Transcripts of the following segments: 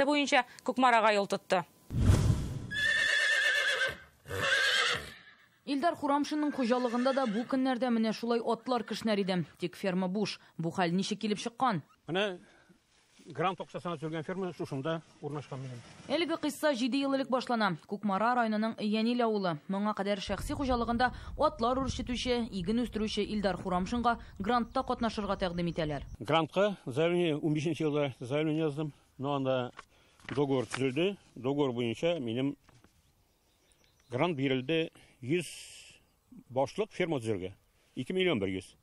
Бойынша Көкмараға yol tuttu. Илдар Хурамшинның қожалығында да бұл күннәрдә менә шулай отлар кешнәр иде. Тик ферма буш. Бу хәл ничек килеп чыккан? Менә грант акчасына төзелгән ферма шушында урнашкан минем. Әлеге кыйсса 7 ел элек башлана. Күкмара районының Янил авылы. Моңа кадәр шәхси хуҗалыгында отлар үрчетүче, иген үстерүче Илдар Хурамшинга грантта катнашырга тәкъдим итәләр. Грантка заявление 15 елда заявление яздым. Но анда договор төзелде. Договор буенча минем грант бирелде 100 башлык ферма төзергә. 2 миллион 100.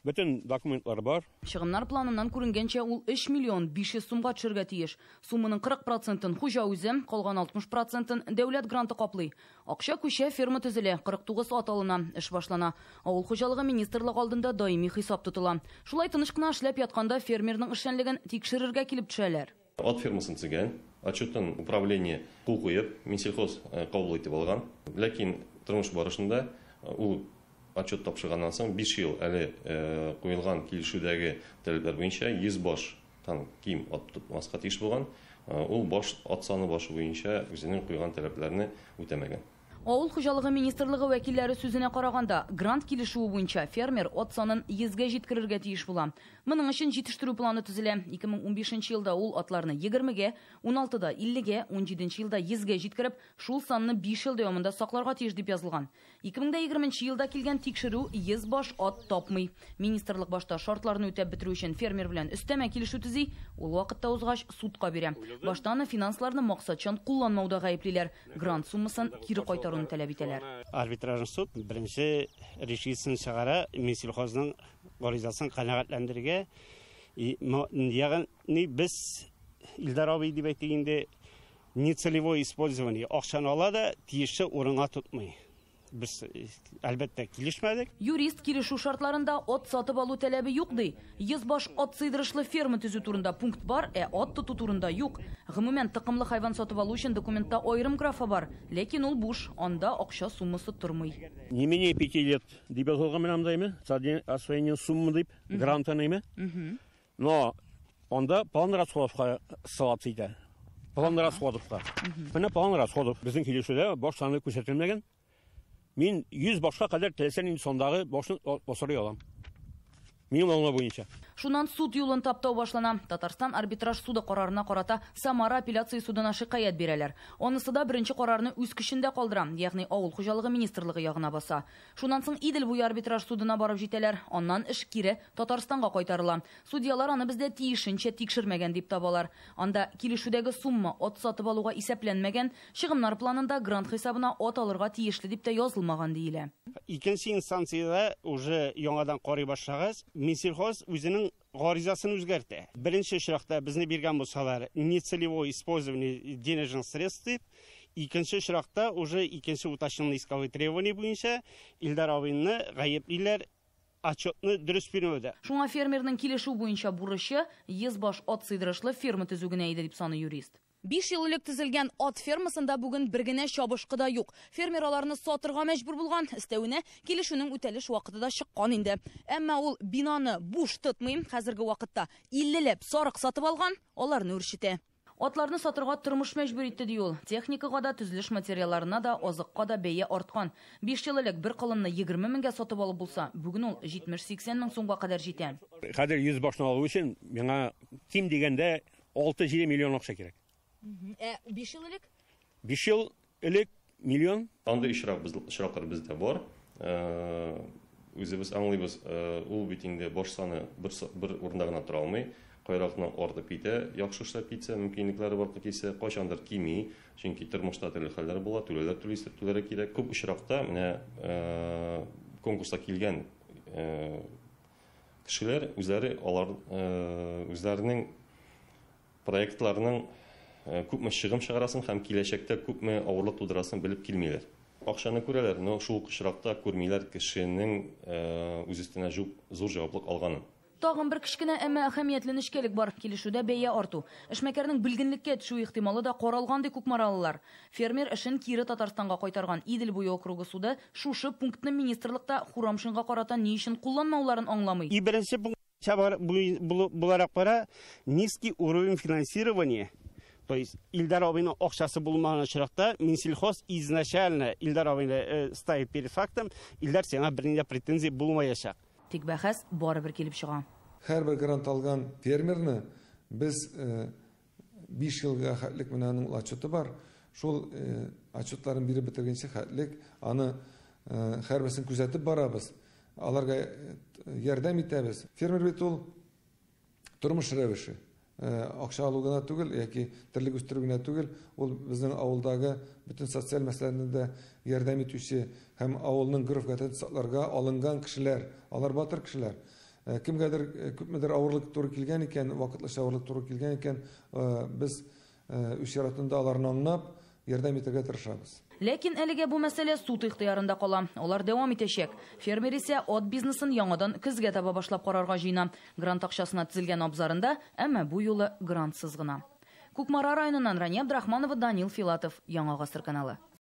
Bütün документлар бар. Чыгымнар планыннан күренгәнчә ул 3 миллион 500 сумга төшәргә тиеш. Сумманың 40%-ын хуҗа үзе, калган 60%-ын дәүләт гранты каплый. Акча күчә, ферма төзелә, 49 ат алына, эш башлана. Авыл хуҗалыгы министрлык алдында даими хисап тотыла. Шулай тыныч кына эшләп ятканда фермерның эшчәнлеген тикшерергә килеп төшәләр. От фермасын төзегән, отчетын управление кул куеп, Минсельхоз кабул итеп алган. Ләкин тормыш барышында ул отчет тапшырганнан соң 5 ел әле куелган килешүдәге таләпләр буенча 100 баш ким ат тотмаска тиеш булган. Ул баш ат саны башы буенча үзенең куйган таләпләрне үтәмәгән. Авыл хуҗалыгы министрлыгы вәкилләре сүзенә караганда, грант килешүе буенча фермер ат санын 100-гә җиткерергә тиеш була. Моның өчен җитештерү планы төзелә. 2015 елда ул атларны 20-гә, 16да 50-гә, 17 елда 100-гә җиткереп, шул санны 5 ел дәвамында сакларга тиеш дип язылган. 2020 елда килгән тикшерү 100 баш ат тапмый. Министрлык башта шартларны үтәп бетерү өчен фермер белән өстәмә килешү төзи, ул вакытта узгач судка бирә. Башта аны финансларны максатчан кулланмауда гаеплиләр. Грант суммасын кире кайтаруны таләп итәләр. Арбитражный суд беренче решениесен чыгара, Минсельхозның гаризасын канәгатьләндерергә. Ягъни без Илдар абый дип әйткәндә нецелевое использование акчаны ала да тиешле урынга тотмый. Biz әлбәттә килешмәдек. Юрист килешү шартларында от сатып алу таләбе юк ди. 100 баш от сыйдырышлы ферма төзү турында пункт бар, от тоту турында юк. Гомумән тыкымлы хайван сатып алу өчен документта аерым графа бар, ләкин ул буш, анда акча суммасы тормый. Не менее 5 лет дип язылган менә андаймы? Саден освоение суммы дип грантыныймы? Но анда план расходовка салат итә. План расходовка. Менә план расходов безнең килешүдә баш саны күрсәтелмәгән. Мин 100 башка кадәр теләсәң сондагы башны басырый алам. Минем аңлау буенча. Шуннан суд юлын таптау башлана. Татарстан арбитраж суды карарына карата Самара апелляция судына шикаят бирәләр. Онысы да беренче карарны үз көчендә калдыра, ягъни авыл хуҗалыгы министрлыгы ягына баса. Шуннан соң Идел буе арбитраж судына барып җитәләр. Аннан эш кире Татарстанга кайтарыла. Судьялар аны бездә тиешенчә тикшермәгән дип табалар. Анда килешүдәге сумма от сатып алуга исәпләнмәгән, чыгымнар планында грант хисабына от алырга тиешле дип тә язылмаган диелә. Икенче инстанциядә уже яңадан карый башлагач, Минсельхоз үзенең гаризасын үзгәртә. Беренче очракта безне биргән булсалар, нецелевое использование денежных средств дип, икенче очракта уже икенче уточненное исковые требования буенча Илдар абыйны гаеплиләр отчетны дөрес бирмәүдә. Шуңа фермерның килешү буенча бурычы 100 баш ат сыйдырышлы ферма төзү генә иде дип саны юрист. 5 ел элек төзелгән ат фермасында бүген бер генә чабышкы да юк. Фермер аларны сатырга мәҗбүр булган, өстәвенә килешүнең үтәлеш вакыты да чыккан инде. Әмма ул бинаны буш тотмый, хәзерге вакытта 50ләп сарык сатып алган, аларны үрчетә. Атларны сатырга тормыш мәҗбүр итте ди ул. Техникага да, төзелеш материалларына да, азыкка да бәя арткан. 5 ел элек бер кылынны 20 меңгә сатып алып булса, бүген ул 70-80 мең сумга кадәр җитә. Хәзер 100 башны алу өчен миңа ким дигәндә 6-7 миллион акча кирәк. 5 ел элек? 5 ел элек миллион. Анда очраклар бездә бар. Үзебез аңлыйбыз, ул бит инде баш саны бер урында гына тора алмый. Кайракны артып китә, яхшы эшләп китсә, мөмкинлекләре бар китсә, кайчандыр кими, чөнки тормышта төрле хәлләр була, түләргә кирәк. Күп очракта менә конкурска килгән кешеләр үзләренең проектларының күпме чыгым чыгарасын һәм киләчәктә күпме авырлык тудырасын белеп килмиләр. Акчаны күрәләр, но шул очракта күрмиләр кешенең үз өстенә зур җаваплык алганын. Тагын бер кичкенә, әмма әһәмиятле нечкәлек бар. Килешүдә бәя арту. Эшмәкәрнең билгенлеккә төшү ихтималы да каралган ди Күкмаралылар. Фермер эшен кире Татарстанга кайтарган Идел буе округы суды шушы пунктны министрлыкта Хурамшинга карата ни өчен кулланмауларын аңламый. И беренче буларак бара низкий уровень финансирования. То есть Ильдар абыйның акчасы булмаган очракта Минсельхоз изначально Ильдар абыйны ставит перед фактом, Ильдар сиңа бернинди претензия булмаячак. Тик бәхәс барыбер килеп чыга. Һәрбер грант алган фермерны без 5 елга хәтлек менән отчеты бар. Шул отчетларын биреп бетергәнче хәтлек аны һәрберсен күзәтеп барабыз. Аларга ярдәм итәбез. Фермер бит ул тормыш рәвеше. Акча алу гына түгел, яки тирлек үстерү генә түгел, ул безнең авылдагы бөтен социаль мәсьәләләрне дә ярдәм итүче һәм авылның гореф-гадәт сакларга алынган кешеләр, алар батыр кешеләр. Кемгәдер күпмедер авырлык туры килгән икән, вакытлыча авырлык туры килгән икән, без үз яратында аларны аңлап ярдәм итәргә тырышабыз. Ләкин әлегә бу мәсьәлә суд ихтыярында кала. Алар дәвам итәчәк. Фермер исә от бизнесын яңадан көзгә таба башлап карарга җыена. Грант акчасына төзелгән абзарында, әмма бу юлы грантсыз гына. Кукмара районыннан Рания Абдрахманова, Данил Филатов, Яңа гасыр каналы.